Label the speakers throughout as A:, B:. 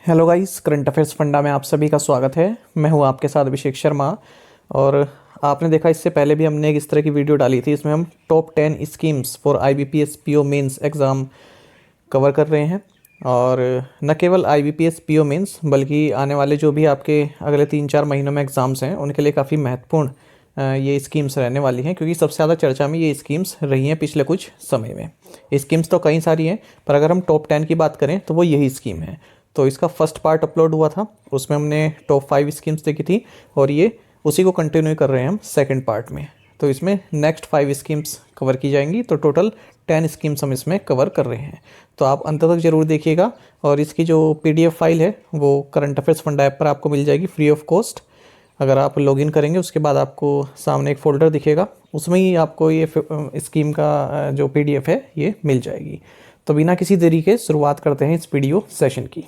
A: Hello guys, current affairs funda में आप सभी का स्वागत है। मैं हूं आपके साथ अभिषेक शर्मा। और आपने देखा इससे पहले भी हमने एक इस तरह की वीडियो डाली थी। इसमें हम top 10 schemes for IBPS PO mains exam cover कर रहे हैं। और न केवल आईबीपीएस पीओ मेंस बल्कि आने वाले जो भी आपके अगले 3-4 महीनों में एग्ज़ाम्स हैं उनके लिए काफ़ी महत्वपूर्ण ये स्कीम्स रहने वाली हैं, क्योंकि सबसे ज़्यादा चर्चा में ये स्कीम्स रही हैं पिछले कुछ समय में। स्कीम्स तो कई सारी हैं, पर अगर हम टॉप 10 की बात करें तो वो यही स्कीम है। तो इसका फर्स्ट पार्ट अपलोड हुआ था, उसमें हमने टॉप 5 स्कीम्स देखी थी, और ये उसी को कंटिन्यू कर रहे हैं हम सेकंड पार्ट में। तो इसमें नेक्स्ट 5 स्कीम्स कवर की जाएंगी, तो टोटल 10 स्कीम्स हम इसमें कवर कर रहे हैं। तो आप अंत तक ज़रूर देखिएगा। और इसकी जो पीडीएफ फाइल है वो करंट अफेयर्स फंडा ऐप पर आपको मिल जाएगी फ्री ऑफ कॉस्ट। अगर आप लॉगिन करेंगे उसके बाद आपको सामने एक फ़ोल्डर दिखेगा, उसमें ही आपको ये स्कीम का जो पीडीएफ है ये मिल जाएगी। तो बिना किसी देरी के शुरुआत करते हैं इस वीडियो सेशन की।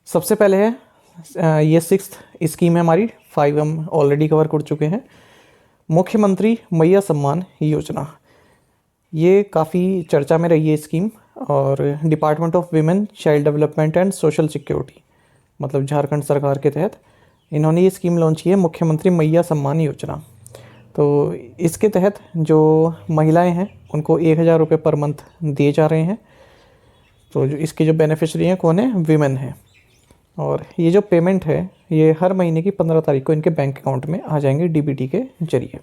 A: सबसे पहले है ये 6th स्कीम है हमारी, 5 हम ऑलरेडी कवर कर चुके हैं। मुख्यमंत्री मैया सम्मान योजना, ये काफ़ी चर्चा में रही है स्कीम। और department of women child development and social security, मतलब झारखंड सरकार के तहत इन्होंने ये स्कीम लॉन्च की है, मुख्यमंत्री मैया सम्मान योजना। तो इसके तहत जो महिलाएं हैं उनको 1,000 रुपये पर मंथ दिए जा रहे हैं। तो जो इसके जो बेनिफिशरी हैं कौन है, विमेन है। और ये जो पेमेंट है ये हर महीने की 15 तारीख को इनके बैंक अकाउंट में आ जाएंगे डीबीटी के जरिए।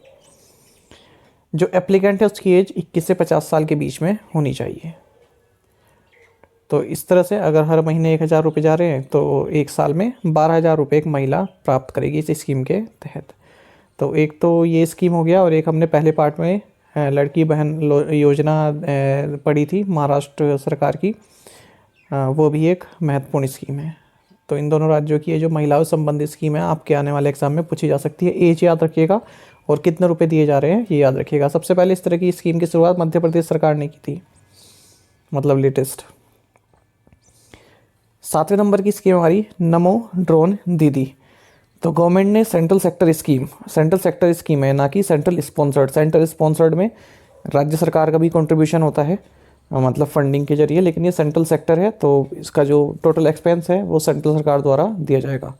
A: जो एप्लीकेंट है उसकी एज 21 से 50 साल के बीच में होनी चाहिए। तो इस तरह से अगर हर महीने 1,000 रुपये जा रहे हैं तो एक साल में 12,000 रुपये एक महिला प्राप्त करेगी इस स्कीम के तहत। तो एक तो ये स्कीम हो गया, और एक हमने पहले पार्ट में लड़की बहन योजना पढ़ी थी महाराष्ट्र सरकार की, वो भी एक महत्वपूर्ण स्कीम है। तो इन दोनों राज्यों की ये जो महिलाओं संबंधित स्कीम है आपके आने वाले एग्जाम में पूछी जा सकती है। एज याद रखिएगा और कितने रुपए दिए जा रहे हैं ये याद रखिएगा। सबसे पहले इस तरह की स्कीम की शुरुआत मध्य प्रदेश सरकार ने की थी, मतलब लेटेस्ट। 7वें नंबर की स्कीम हमारी नमो ड्रोन दीदी। तो गवर्नमेंट ने सेंट्रल सेक्टर स्कीम है, ना कि सेंट्रल स्पॉन्सर्ड। सेंट्रल स्पॉन्सर्ड में राज्य सरकार का भी कंट्रीब्यूशन होता है, मतलब फंडिंग के जरिए, लेकिन ये सेंट्रल सेक्टर है तो इसका जो टोटल एक्सपेंस है वो सेंट्रल सरकार द्वारा दिया जाएगा।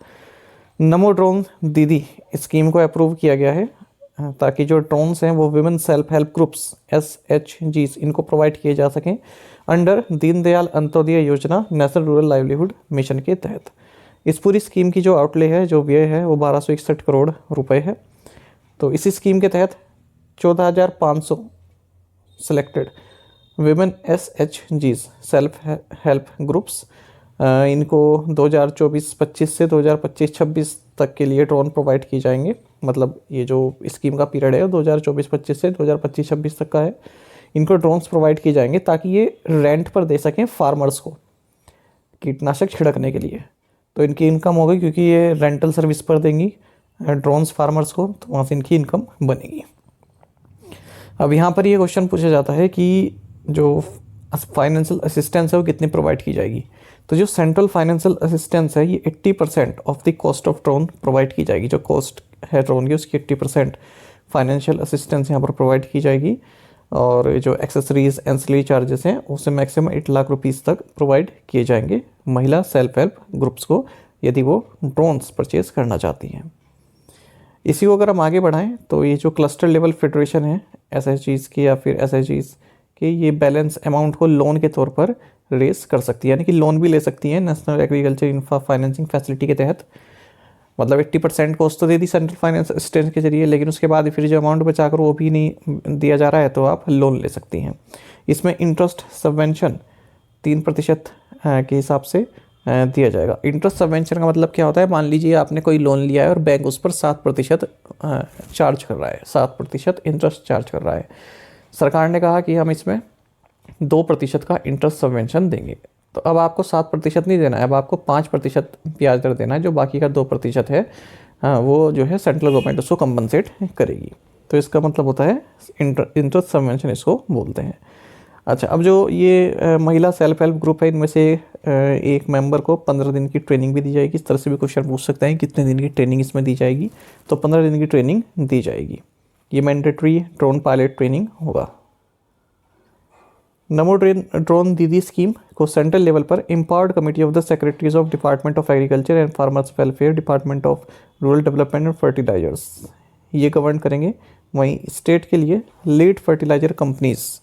A: नमो ड्रोन दीदी स्कीम को अप्रूव किया गया है ताकि जो ड्रोन्स हैं वो women self help groups SHGs इनको प्रोवाइड किए जा सकें अंडर दीनदयाल अंत्योदय योजना नेशनल रूरल लाइवलीहुड मिशन के तहत। इस पूरी स्कीम की जो आउटले है, जो व्यय है, वो 1261 करोड़ रुपए है। तो इसी स्कीम के तहत 14,500 selected women SHGs self help groups इनको 2024-25 से 2025-26 तक के लिए ड्रोन प्रोवाइड किए जाएंगे। मतलब ये जो स्कीम का पीरियड है 2024-25 से 2025-26 तक का है। इनको ड्रोन्स प्रोवाइड किए जाएंगे ताकि ये रेंट पर दे सकें फार्मर्स को कीटनाशक छिड़कने के लिए। तो इनकी इनकम होगी, क्योंकि ये रेंटल सर्विस पर देंगी ड्रोन्स फार्मर्स को, तो वहाँ से इनकी इनकम बनेगी। अब यहाँ पर ये क्वेश्चन पूछा जाता है कि जो फाइनेंशियल असिस्टेंस है वो कितनी प्रोवाइड की जाएगी। तो जो सेंट्रल फाइनेंशियल असिस्टेंस है ये 80% of the cost of drone provide की जाएगी। जो कॉस्ट है ड्रोन की उसकी 80% फाइनेंशियल असिस्टेंस यहाँ पर प्रोवाइड की जाएगी। और जो एक्सेसरीज एंसिलरी चार्जेस हैं उसे मैक्सिमम 8 लाख रुपीज़ तक प्रोवाइड किए जाएंगे महिला सेल्फ हेल्प ग्रुप्स को, यदि वो ड्रोन्स परचेज करना चाहती हैं। इसी को अगर हम आगे बढ़ाएं तो ये जो क्लस्टर लेवल फेडरेशन है SHGs की या फिर SHGs के, ये बैलेंस अमाउंट को लोन के तौर पर रेस कर सकती है, यानी कि लोन भी ले सकती है national agriculture infra financing facility के तहत। मतलब 80% कॉस्ट तो दे दी सेंट्रल फाइनेंस असिस्टेंस के जरिए, लेकिन उसके बाद फिर जो अमाउंट बचाकर वो भी नहीं दिया जा रहा है तो आप लोन ले सकती हैं। इसमें इंटरेस्ट सबवेंशन 3% के हिसाब से दिया जाएगा। इंटरेस्ट सबवेंशन का मतलब क्या होता है, मान लीजिए आपने कोई लोन लिया है और बैंक उस पर 7% चार्ज कर रहा है, 7% इंटरेस्ट चार्ज कर रहा है। सरकार ने कहा कि हम इसमें 2% का इंटरेस्ट सबवेंशन देंगे। तो अब आपको 7% नहीं देना है, अब आपको 5% ब्याज दर देना है। जो बाकी का 2% है वो जो है सेंट्रल गवर्नमेंट उसको कंपनसेट करेगी। तो इसका मतलब होता है इंटरेस्ट सबवेंशन इसको बोलते हैं। अच्छा, अब जो ये महिला सेल्फ हेल्प ग्रुप है इनमें से एक मेंबर को 15 दिन की ट्रेनिंग भी दी जाएगी। इस तरह से भी क्वेश्चन पूछ सकते हैं कितने दिन की ट्रेनिंग इसमें दी जाएगी। तो 15 दिन की ट्रेनिंग दी जाएगी। ये मैंडेटरी ड्रोन पायलट ट्रेनिंग होगा। नमो ड्रोन दीदी स्कीम को सेंट्रल लेवल पर empowered committee of the secretaries of department of agriculture and farmers welfare, department of rural development and fertilisers, ये गवर्न करेंगे। वहीं स्टेट के लिए लीड फर्टिलाइजर कंपनीज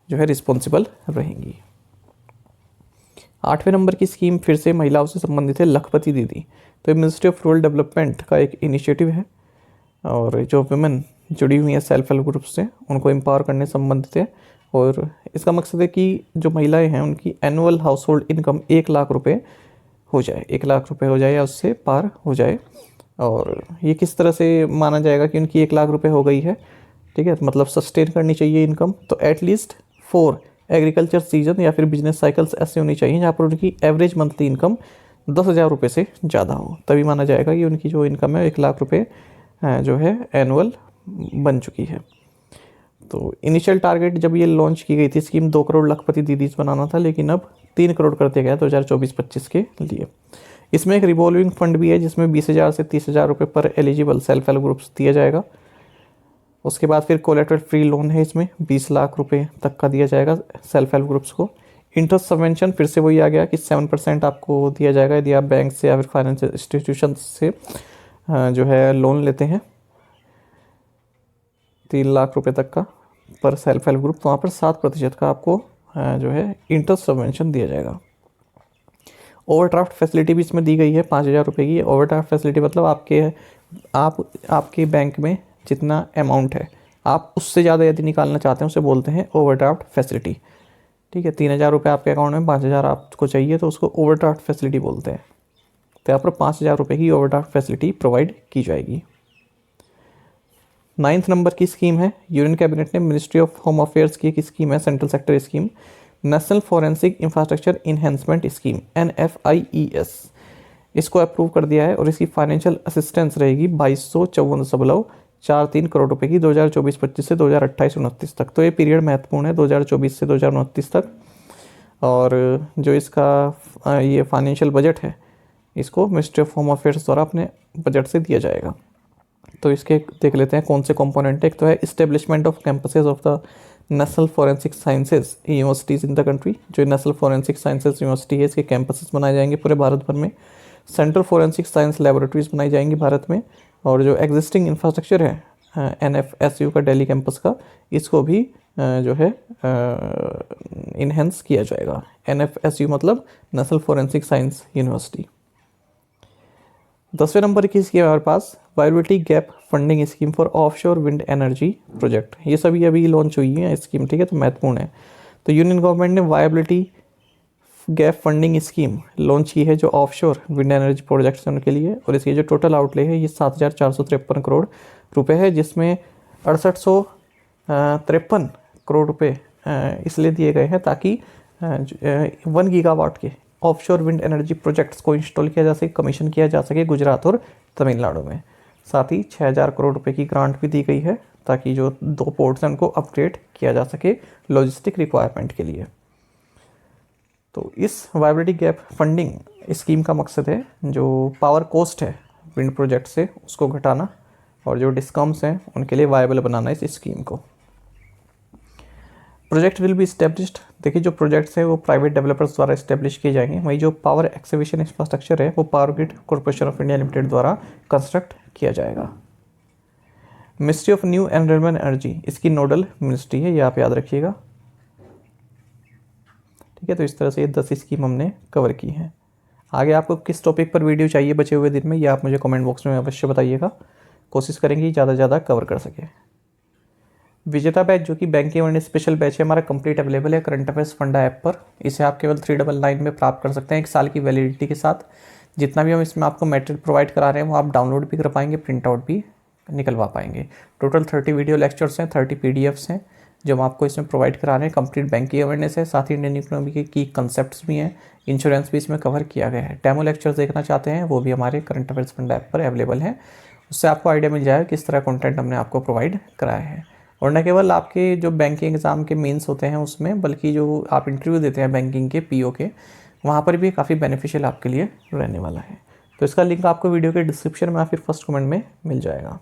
A: जो है रिस्पॉन्सिबल रहेंगी। 8वें नंबर की स्कीम फिर से महिलाओं से संबंधित है, लखपति दीदी। तो ये मिनिस्ट्री ऑफ रूरल डेवलपमेंट का एक इनिशिएटिव है और जो वुमेन जुड़ी हुई हैं सेल्फ हेल्प ग्रुप से उनको एम्पावर करने से संबंधित है। और इसका मकसद है कि जो महिलाएं हैं उनकी annual house hold income 1 lakh रुपए हो जाए, 1 लाख रुपए हो जाए या उससे पार हो जाए। और ये किस तरह से माना जाएगा कि उनकी 1 लाख रुपए हो गई है, ठीक है, मतलब सस्टेन करनी चाहिए इनकम, तो एटलीस्ट 4 एग्रीकल्चर सीजन या फिर बिजनेस साइकिल्स ऐसे होनी चाहिए जहाँ पर उनकी एवरेज मंथली इनकम 10,000 रुपये से ज़्यादा हो, तभी माना जाएगा कि उनकी जो इनकम है 1 लाख रुपये जो है एनुअल बन चुकी है। तो इनिशियल टारगेट जब ये लॉन्च की गई थी स्कीम 2 करोड़ लखपति दीदीज बनाना था, लेकिन अब 3 करोड़ कर दिया गया 2024-25 के लिए। इसमें एक रिवॉल्विंग फंड भी है जिसमें 20,000 से 30,000 रुपये पर एलिजिबल सेल्फ हेल्प ग्रुप्स दिया जाएगा। उसके बाद फिर कोलेटरल फ्री लोन है, इसमें 20 लाख रुपए तक का दिया जाएगा सेल्फ हेल्प ग्रुप्स को। इंटरेस्ट सबवेंशन फिर से वही आ गया कि 7% आपको दिया जाएगा यदि आप बैंक से या फिर फाइनेंशियल इंस्टीट्यूशन से जो है लोन लेते हैं 3 लाख रुपए तक का पर सेल्फ हेल्प ग्रुप, तो वहाँ पर 7% का आपको जो है इंटरेस्ट सबवेंशन दिया जाएगा। ओवरड्राफ्ट फैसिलिटी भी इसमें दी गई है 5,000 रुपये की। ओवरड्राफ्ट फैसिलिटी मतलब आपके बैंक में जितना अमाउंट है आप उससे ज़्यादा यदि निकालना चाहते हैं उसे बोलते हैं ओवरड्राफ्ट फैसिलिटी, ठीक है। 3,000 रुपये आपके अकाउंट में 5,000 आपको चाहिए तो उसको ओवरड्राफ्ट फैसिलिटी बोलते हैं। तो यहाँ पर 5,000 रुपये की ओवरड्राफ्ट फैसिलिटी प्रोवाइड की जाएगी। 9th नंबर की स्कीम है, यूनियन कैबिनेट ने मिनिस्ट्री ऑफ होम अफेयर्स की एक स्कीम है, central sector scheme, national forensic infrastructure enhancement scheme NFIES, इसको अप्रूव कर दिया है और इसकी फाइनेंशियल असिस्टेंस रहेगी 2254.43 करोड़ रुपए की 2024-25 से 2028-29 तक। तो ये पीरियड महत्वपूर्ण है 2024 से 2029 तक। और जो इसका ये फाइनेंशियल बजट है इसको मिनिस्ट्री ऑफ होम अफेयर्स द्वारा अपने बजट से दिया जाएगा। तो इसके देख लेते हैं कौन से कंपोनेंट है। एक तो है establishment of campuses of the national forensic sciences universities in the country. जो नेशनल फॉरेंसिक साइंसेज यूनिवर्सिटी है इसके कैंपसेस बनाए जाएंगे पूरे भारत भर में। सेंट्रल फॉरेंसिक साइंस लेबोरेटरीज बनाई जाएंगी भारत में। और जो एग्जिस्टिंग इंफ्रास्ट्रक्चर है NFSU का दिल्ली कैंपस का, इसको भी जो है इन्हेंस किया जाएगा। NFSU मतलब नेशनल फॉरेंसिक साइंस यूनिवर्सिटी। 10वें नंबर की स्कीम हमारे पास viability gap funding scheme for offshore wind energy project. ये सभी अभी लॉन्च हुई है स्कीम, ठीक है, तो महत्वपूर्ण है। तो यूनियन गवर्नमेंट ने viability gap funding scheme launch की है जो ऑफशोर विंड एनर्जी प्रोजेक्ट्स हैं उनके लिए। और इसकी जो टोटल आउटले है ये 7,453 करोड़ रुपए है, जिसमें 6853 करोड़ रुपए इसलिए दिए गए हैं ताकि 1 गीगावाट के ऑफशोर विंड एनर्जी प्रोजेक्ट्स को इंस्टॉल किया जा सके, कमीशन किया जा सके गुजरात और तमिलनाडु में। साथ ही 6,000 करोड़ रुपए की ग्रांट भी दी गई है ताकि जो 2 पोर्ट्स हैं उनको अपग्रेड किया जा सके लॉजिस्टिक रिक्वायरमेंट के लिए। तो इस वायबिलिटी गैप फंडिंग स्कीम का मकसद है जो पावर कॉस्ट है विंड प्रोजेक्ट से उसको घटाना और जो डिस्कम्स हैं उनके लिए वायबल बनाना इस स्कीम को। प्रोजेक्ट विल बी इस्टेब्लिश्ड, देखिए जो प्रोजेक्ट्स हैं वो प्राइवेट डेवलपर्स द्वारा इस्टेब्लिश किए जाएंगे। वहीं जो पावर एक्सिबिशन इंफ्रास्ट्रक्चर है वो power grid corporation of India limited द्वारा कंस्ट्रक्ट किया जाएगा। Ministry of new and renewable energy इसकी नोडल मिनिस्ट्री है, ये आप याद रखिएगा, ठीक है। तो इस तरह से ये 10 स्कीम हमने कवर की हैं। आगे आपको किस टॉपिक पर वीडियो चाहिए बचे हुए दिन में, ये आप मुझे कमेंट बॉक्स में अवश्य बताइएगा, कोशिश करेंगे ज़्यादा से ज़्यादा कवर कर सके। विजेता बैच जो कि बैंकिंग और स्पेशल बैच है हमारा कंप्लीट अवेलेबल है करंट अफेयर्स फंडा ऐप पर। इसे आप केवल 399 में प्राप्त कर सकते हैं 1 साल की वैलिडिटी के साथ। जितना भी हम इसमें आपको मटेरियल प्रोवाइड करा रहे हैं वो आप डाउनलोड भी कर पाएंगे, प्रिंट आउट भी निकलवा पाएंगे। टोटल 30 वीडियो लेक्चर्स हैं, 30 PDFs हैं जो हम आपको इसमें प्रोवाइड करा रहे हैं। कंप्लीट बैंकिंग अवेयरनेस है, साथ ही इंडियन इकोनॉमी की कंसेप्ट्स भी हैं, इंश्योरेंस भी इसमें कवर किया गया है। डेमो लेक्चर्स देखना चाहते हैं वो भी हमारे करंट अफेयर्स फंडा ऐप पर अवेलेबल हैं, उससे आपको आइडिया मिल जाएगा किस तरह कंटेंट हमने आपको प्रोवाइड कराया है। और न केवल आपके जो बैंकिंग एग्ज़ाम के मेंस होते हैं उसमें, बल्कि जो आप इंटरव्यू देते हैं बैंकिंग के PO के, वहाँ पर भी काफ़ी बेनिफिशियल आपके लिए रहने वाला है। तो इसका लिंक आपको वीडियो के डिस्क्रिप्शन में या फिर फर्स्ट कमेंट में मिल जाएगा।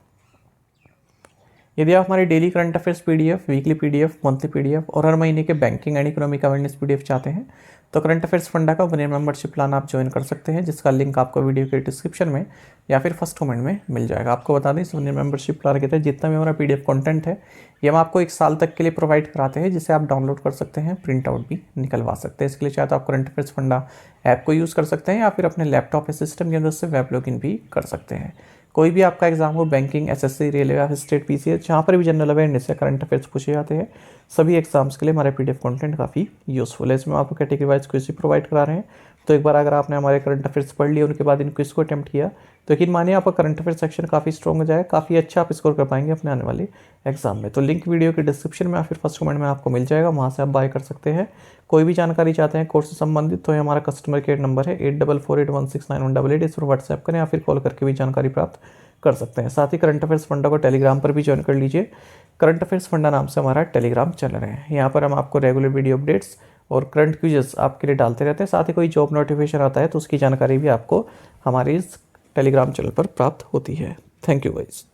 A: यदि आप हमारी daily current affairs PDF, weekly PDF, monthly PDF और हर महीने के banking and economic awareness PDF चाहते हैं तो करंट अफेयर्स फंडा का 1 ईयर मेंबरशिप प्लान आप ज्वाइन कर सकते हैं, जिसका लिंक आपको वीडियो के डिस्क्रिप्शन में या फिर फर्स्ट कमेंट में मिल जाएगा। आपको बता दें, इस 1 ईयर मेंबरशिप प्लान के तहत जितना भी हमारा पीडीएफ कंटेंट है ये हम आपको 1 साल तक के लिए प्रोवाइड कराते हैं, जिसे आप डाउनलोड कर सकते हैं, प्रिंट आउट भी निकलवा सकते हैं। इसके लिए चाहे तो आप करंट अफेयर्स फंडा ऐप को यूज़ कर सकते हैं या फिर अपने लैपटॉप या सिस्टम के अंदर से वेब लॉगिन भी कर सकते हैं। कोई भी आपका एग्जाम हो, बैंकिंग, एसएससी, रेलवे या स्टेट पीसीएस, जहाँ पर भी जनरल अवेयरनेस या करंट अफेयर्स पूछे जाते हैं, सभी एग्जाम्स के लिए हमारे पीडीएफ कंटेंट काफ़ी यूज़फुल है। इसमें आपको कैटेगरी वाइज क्विज भी प्रोवाइड करा रहे हैं। तो एक बार अगर आपने हमारे करंट अफेयर्स पढ़ लिए, उनके बाद इन क्विज को अटैम्प्ट किया, तो यकीन मानिए आपका करंट अफेयर सेक्शन काफ़ी स्ट्रॉन्ग हो जाए, काफ़ी अच्छा आप स्कोर कर पाएंगे अपने आने वाले एग्जाम में। तो लिंक वीडियो के डिस्क्रिप्शन में या फिर फर्स्ट कमेंट में आपको मिल जाएगा, वहाँ से आप बाय कर सकते हैं। कोई भी जानकारी चाहते हैं कोर्स से संबंधित तो ये हमारा कस्टमर केयर नंबर है 8448169188। इस पर व्हाट्सएप करें या फिर कॉल करके भी जानकारी प्राप्त कर सकते हैं। साथ ही करंट अफेयर्स फंडा को टेलीग्राम पर भी ज्वाइन कर लीजिए। करंट अफेयर्स फंडा नाम से हमारा टेलीग्राम चैनल है। यहाँ पर हम आपको रेगुलर वीडियो अपडेट्स और करंट क्विजेस आपके लिए डालते रहते हैं। साथ ही कोई जॉब नोटिफिकेशन आता है तो उसकी जानकारी भी आपको हमारे इस टेलीग्राम चैनल पर प्राप्त होती है। Thank you guys.